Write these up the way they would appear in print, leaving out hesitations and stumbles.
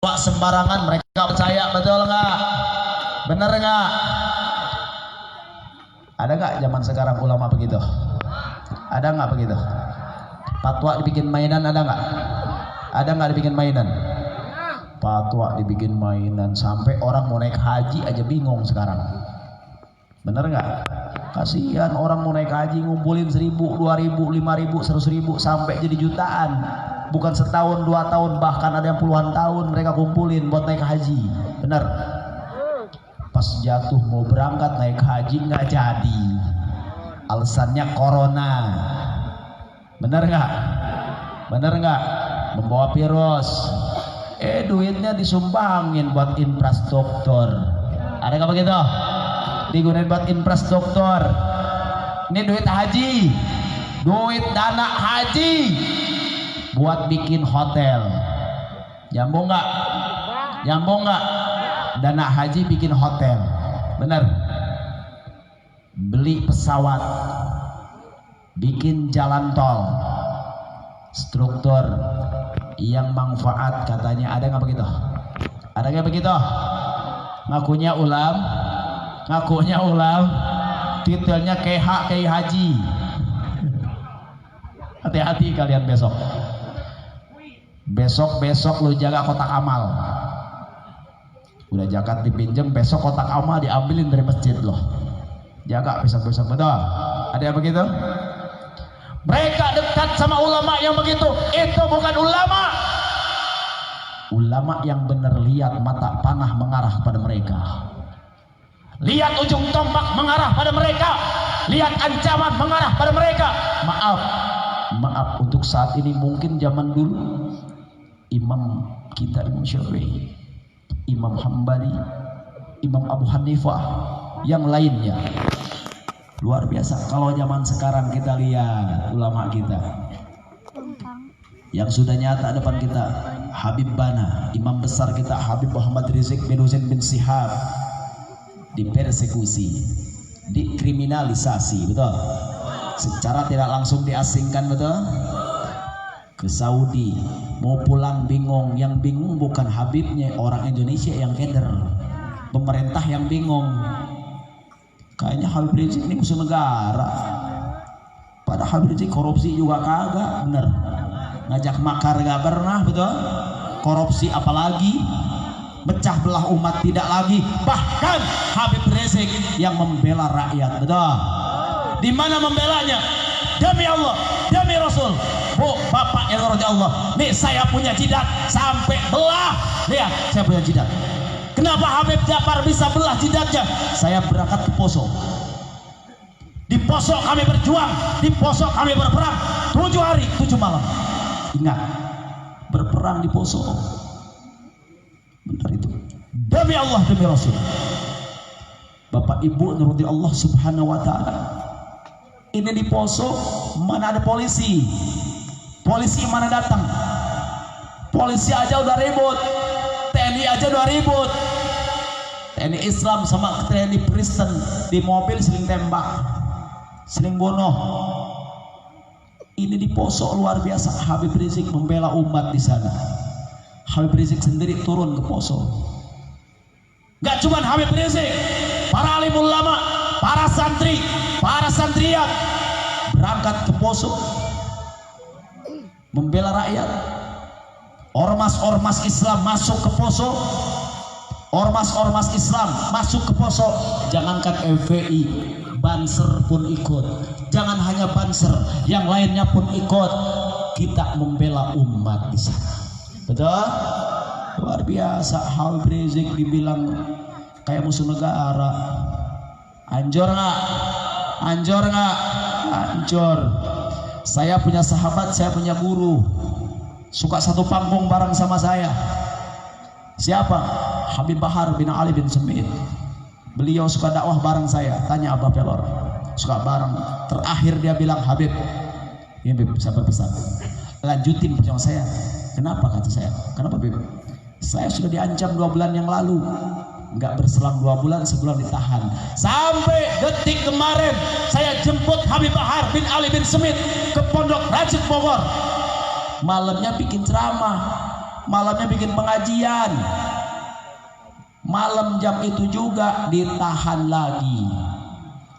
Pak sembarangan mereka percaya, betul nggak? Bener nggak? Ada nggak zaman sekarang ulama begitu? Ada nggak begitu? Fatwa dibikin mainan ada nggak? Ada nggak dibikin mainan? Fatwa dibikin mainan sampai orang mau naik haji aja bingung sekarang. Bener nggak? Kasihan orang mau naik haji ngumpulin 1.000, 2.000, 5.000, 100.000 sampai jadi jutaan. Bukan setahun, 2 tahun, bahkan ada yang puluhan tahun mereka kumpulin buat naik haji. Bener? Pas jatuh mau berangkat naik haji nggak jadi. Alasannya corona. Bener nggak? Bener nggak? Membawa virus. Duitnya disumbangin buat infrastruktur. Ada nggak begitu? Digunain buat infrastruktur. Ini duit haji, duit dana haji buat bikin hotel. Nyambung nggak? Nyambung nggak? Dana haji bikin hotel. Bener? Beli pesawat, bikin jalan tol, struktur yang manfaat katanya. Ada nggak begitu? Ada nggak begitu? Ngakunya ulam, ngakunya ulam, titelnya KH Kiai Haji. Hati-hati kalian besok. Besok lu jaga kotak amal. Udah zakat dipinjem, besok kotak amal diambilin dari masjid loh. Jaga besok-besok, betul? Ada yang begitu? Mereka dekat sama ulama yang begitu. Itu bukan ulama. Ulama yang benar lihat mata panah mengarah pada mereka. Lihat ujung tombak mengarah pada mereka. Lihat ancaman mengarah pada mereka. Maaf untuk saat ini, mungkin zaman dulu imam kita Imam Syafi'i, Imam Hambali, Imam Abu Hanifah, yang lainnya luar biasa. Kalau zaman sekarang kita lihat ulama kita yang sudah nyata depan kita, Habib Bana, imam besar kita Habib Muhammad Rizik bin Husain bin Shihab, dipersekusi, dikriminalisasi, betul? Secara tidak langsung diasingkan, betul? Ke Saudi, mau pulang bingung. Yang bingung bukan Habibnya, orang Indonesia yang keder, pemerintah yang bingung. Kayaknya Habib Rizik ini musuh negara, padahal Habib Rizik korupsi juga kagak, bener? Ngajak makar gak pernah, betul? Korupsi apalagi, mecah belah umat tidak lagi. Bahkan Habib Rizik yang membela rakyat, betul? Di mana membelanya? Demi Allah, demi Rasul. Bu, bapak yang roja Allah, nih saya punya jidat sampai belah. Lihat, saya punya jidat. Kenapa Habib Ja'far bisa belah jidatnya? Saya berangkat ke Poso. Di Poso kami berjuang, di Poso kami berperang 7 hari 7 malam. Ingat, berperang di Poso. Bentar itu. Demi Allah, demi Rasul. Bapak Ibu nuruti Allah Subhanahu wa taala. Ini di Poso mana ada polisi? Polisi mana datang? Polisi aja udah ribut, TNI aja udah ribut. TNI Islam sama TNI Kristen di mobil sering tembak, sering bunuh. Ini di Poso luar biasa. Habib Rizik membela umat di sana. Habib Rizik sendiri turun ke Poso. Gak cuma Habib Rizik, para alim ulama, para santri, para santriat berangkat ke Poso membela rakyat. Ormas-ormas Islam masuk ke Poso. Ormas-ormas Islam masuk ke Poso. Jangankan FPI, Banser pun ikut. Jangan hanya Banser, yang lainnya pun ikut. Kita membela umat di sana. Betul? Luar biasa. Habib Rizik dibilang kayak musuh negara. Anjur nggak? Anjur nggak? Anjur. Saya punya sahabat, saya punya guru, suka satu panggung bareng sama saya. Siapa? Habib Bahar bin Ali bin Smith. Beliau suka dakwah bareng saya. Tanya Abah Pelor, suka bareng. Terakhir dia bilang, Habib, ini Habib, saya berpesan, lanjutin perjuangan saya. Kenapa? Kata saya. Kenapa Habib? Saya sudah diancam 2 bulan yang lalu. Nggak berselang 2 bulan, sebulan ditahan. Sampai detik kemarin saya jemput Habib Bahar bin Ali bin Smith ke Pondok Rajid Bogor. Malamnya bikin ceramah, malamnya bikin pengajian. Malam jam itu juga ditahan lagi.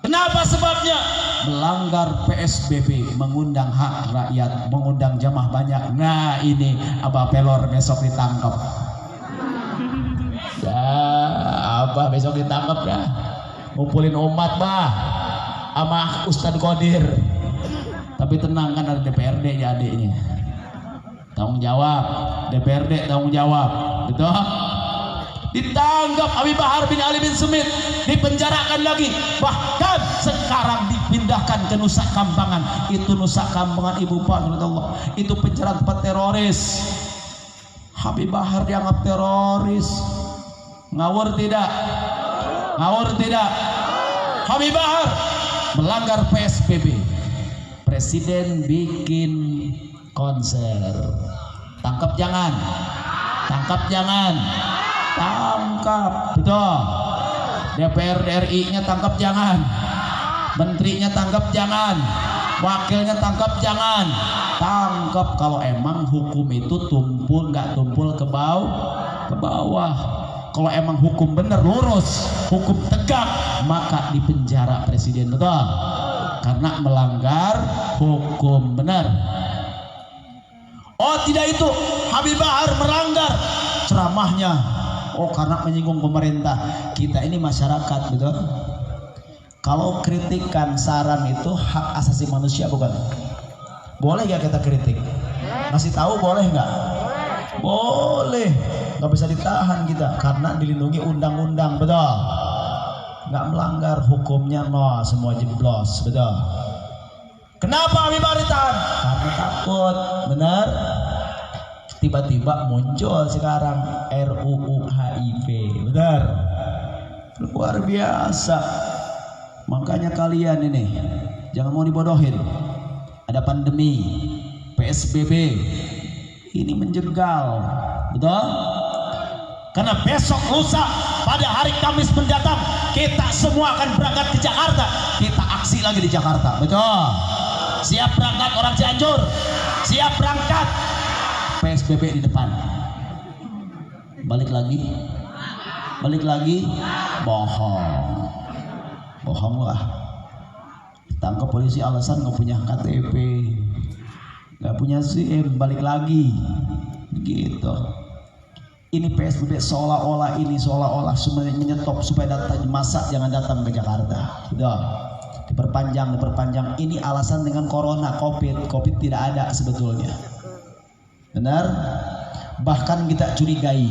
Kenapa sebabnya? Melanggar PSBB, mengundang hak rakyat, mengundang jamaah banyak. Nah ini Abah Pelor besok ditangkap. Ya Abah besok ditangkap dah. Ngumpulin umat bah sama Ustadz Qadir. Tapi tenang kan ada DPRD ya adiknya. Tanggung jawab, DPRD tanggung jawab, betul? Ditangkap Habib Bahar bin Ali bin Smith, dipenjarakan lagi, bahkan sekarang dipindahkan ke Nusa Kambangan. Itu Nusa Kambangan ibu pak, itu penjara tempat teroris. Habib Bahar dianggap teroris. Ngawur tidak? Ngawur tidak? Habib Bahar melanggar PSBB. Presiden bikin konser. Tangkap jangan, tangkap jangan, tangkap, betul. DPR RI-nya tangkap jangan, menterinya tangkap jangan, wakilnya tangkap jangan, tangkap. Kalau emang hukum itu tumpul nggak tumpul ke bawah. Kalau emang hukum bener lurus, hukum tegak, maka dipenjara presiden, betul. Karena melanggar hukum benar. Oh tidak, itu Habib Bahar melanggar ceramahnya. Oh karena menyinggung pemerintah. Kita ini masyarakat, betul. Kalau kritikan saran itu hak asasi manusia, bukan? Boleh gak kita kritik? Masih tahu boleh nggak? Boleh. Nggak bisa ditahan kita karena dilindungi undang-undang, betul. Nggak melanggar hukumnya, no, semua jeblos, betul. Kenapa Habib Bahar ditahan? Karena takut, benar. Tiba-tiba muncul sekarang RUU HIV, benar. Luar biasa. Makanya kalian ini jangan mau dibodohin. Ada pandemi, PSBB, ini menjegal, betul. Karena besok lusa pada hari Kamis mendatang kita semua akan berangkat ke Jakarta. Kita aksi lagi di Jakarta, betul. Siap berangkat orang Cianjur, siap berangkat. PSBB di depan. Balik lagi, bohong lah. Tangkap polisi alasan nggak punya KTP, nggak punya SIM, balik lagi, gitu. Ini PSBB seolah-olah semuanya menyetop supaya datang masa jangan datang ke Jakarta. Udah diperpanjang. Ini alasan dengan corona, COVID tidak ada sebetulnya. Benar? Bahkan kita curigai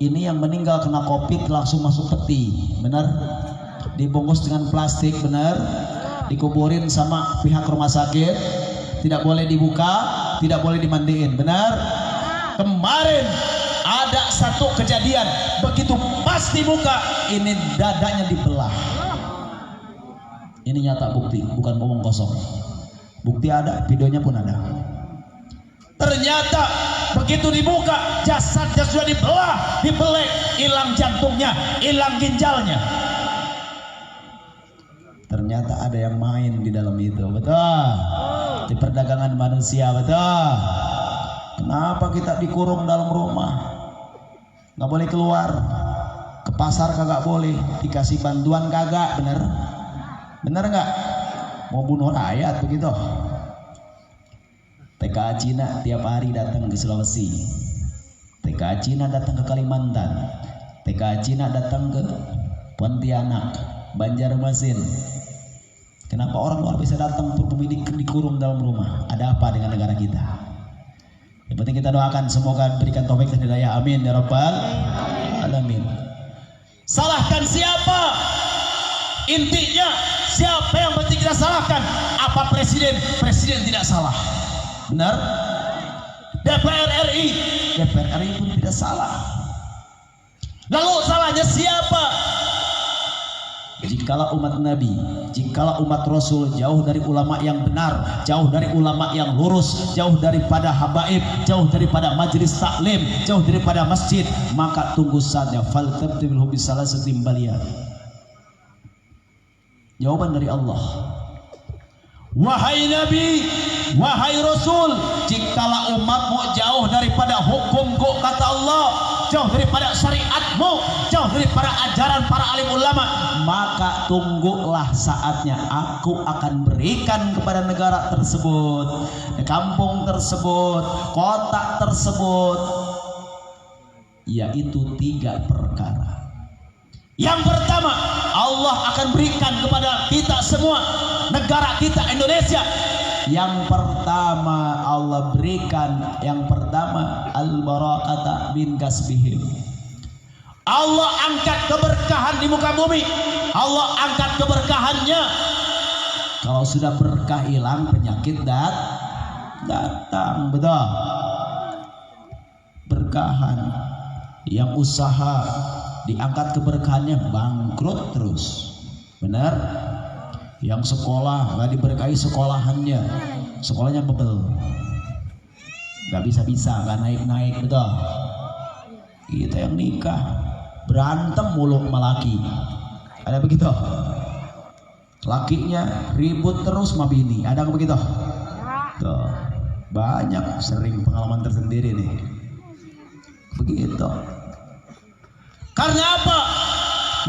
ini yang meninggal kena COVID langsung masuk peti, benar? Dibungkus dengan plastik, benar? Dikuburin sama pihak rumah sakit, tidak boleh dibuka, tidak boleh dimandiin, benar? Kemarin ada satu kejadian, begitu pas dibuka, ini dadanya dibelah. Ini nyata bukti, bukan ngomong kosong. Bukti ada, videonya pun ada. Ternyata begitu dibuka, jasadnya sudah dibelah, dibelek, hilang jantungnya, hilang ginjalnya. Ternyata ada yang main di dalam itu, betul. Di perdagangan manusia, betul. Kenapa kita dikurung dalam rumah? Nggak boleh keluar, ke pasar kagak boleh, dikasih bantuan kagak, bener? Bener nggak? Mau bunuh rakyat begitu? TKA Cina tiap hari datang ke Sulawesi, TKA Cina datang ke Kalimantan, TKA Cina datang ke Pontianak, Banjarmasin. Kenapa orang luar bisa datang untuk pemilik dikurung dalam rumah? Ada apa dengan negara kita? Yang penting kita doakan semoga berikan taufik dan hidayah, amin ya rabbal alamin. Salahkan siapa? Intinya siapa yang penting kita salahkan? Apa presiden? Presiden tidak salah, benar? DPR RI pun tidak salah. Lalu salahnya siapa? Jikalau umat Nabi, jikalau umat Rasul jauh dari ulama yang benar, jauh dari ulama yang lurus, jauh daripada habaib, jauh daripada majelis taklim, jauh daripada masjid, maka tunggu saja fal tabtibil bisalasatim baliyat. Jawaban dari Allah. Wahai Nabi, wahai Rasul, jikalau umatmu jauh daripada hukumku, kata Allah, jauh daripada syariatmu, jauh daripada ajaran para alim ulama, maka tunggulah saatnya aku akan berikan kepada negara tersebut, kampung tersebut, kota tersebut, yaitu 3 perkara. Yang pertama, Allah akan berikan kepada kita semua, negara kita Indonesia. Yang pertama Allah berikan, yang pertama al-barakata min kasbihim. Allah angkat keberkahan di muka bumi. Allah angkat keberkahannya. Kalau sudah berkah hilang, penyakit datang, betul. Berkahan, yang usaha diangkat keberkahannya bangkrut terus, benar. Yang sekolah nggak diberkahi sekolahannya, sekolahnya bebel, nggak bisa, nggak naik, betul. Kita yang nikah berantem mulu sama laki, ada begitu? Lakinya ribut terus sama bini, ada nggak begitu? Tuh, banyak, sering pengalaman tersendiri nih, begitu. Karena apa?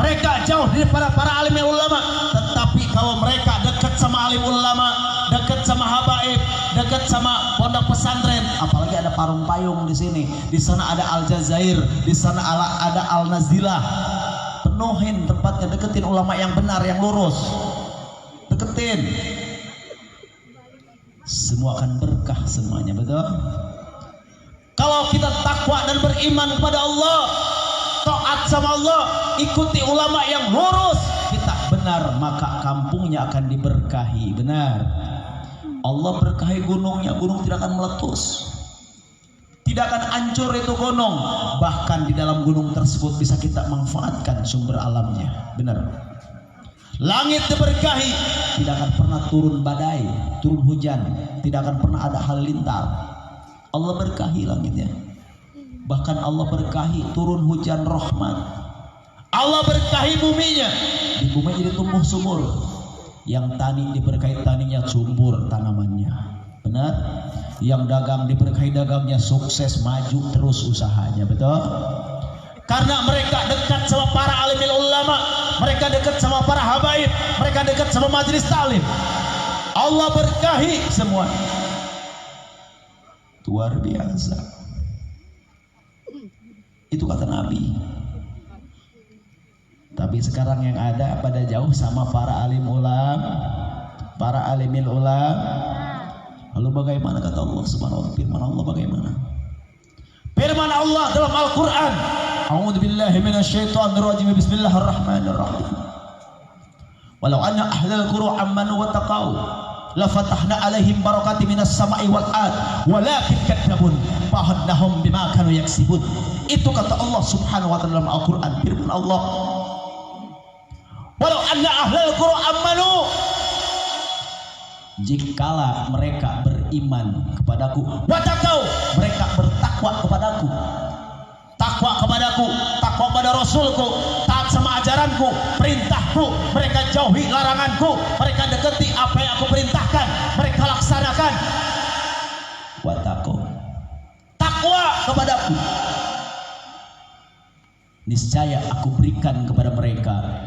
Mereka jauh daripada para alim ulama. Tetapi kalau mereka dekat sama alim ulama, dekat sama habaib, dekat sama pondok pesantren, apalagi ada parung payung di sini, di sana ada Al Jazair, di sana ada Al Nazilah, penuhin tempatnya, deketin ulama yang benar, yang lurus, deketin, semua akan berkah semuanya, betul. Kalau kita takwa dan beriman kepada Allah, taat sama Allah, ikuti ulama yang lurus, kita benar, maka kampungnya akan diberkahi, benar. Allah berkahi gunungnya, gunung tidak akan meletus, tidak akan hancur itu gunung. Bahkan di dalam gunung tersebut bisa kita manfaatkan sumber alamnya, benar. Langit diberkahi, tidak akan pernah turun badai, turun hujan, tidak akan pernah ada halilintar. Allah berkahi langitnya. Bahkan Allah berkahi turun hujan rahmat. Allah berkahi buminya, di bumi ini tumbuh subur. Yang tani diberkahi taninya, subur tanamannya, benar. Yang dagang diberkahi dagangnya, sukses maju terus usahanya, betul. Karena mereka dekat sama para alim ulama, mereka dekat sama para habaib, mereka dekat sama majelis taklim. Allah berkahi semua, luar biasa. Itu kata Nabi. Tapi sekarang yang ada pada jauh sama para alim ulama, para alimil ulama. Lalu bagaimana kata Allah Subhanahu wa taala? Firman Allah bagaimana? Firman Allah dalam Al-Qur'an, a'udzubillahi minasyaitonir rajim, bismillahirrahmanirrahim. Walau anna ahlal qura amanu wa taqau la fatahna alaihim barakati minas sama'i wal ard walakin kadzabun fahadnahum bima kanu yaksibun. Itu kata Allah Subhanahu wa taala dalam Al-Qur'an, firman Allah. Walau anna ahlal qura amanu, jikalau mereka beriman kepadaku, watakau, mereka bertakwa kepadaku, takwa kepadaku, takwa pada Rasulku, taat sama ajaranku, perintahku, mereka jauhi laranganku, mereka dekati apa yang aku perintahkan, mereka laksanakan. Watakau, takwa kepadaku, niscaya aku berikan kepada mereka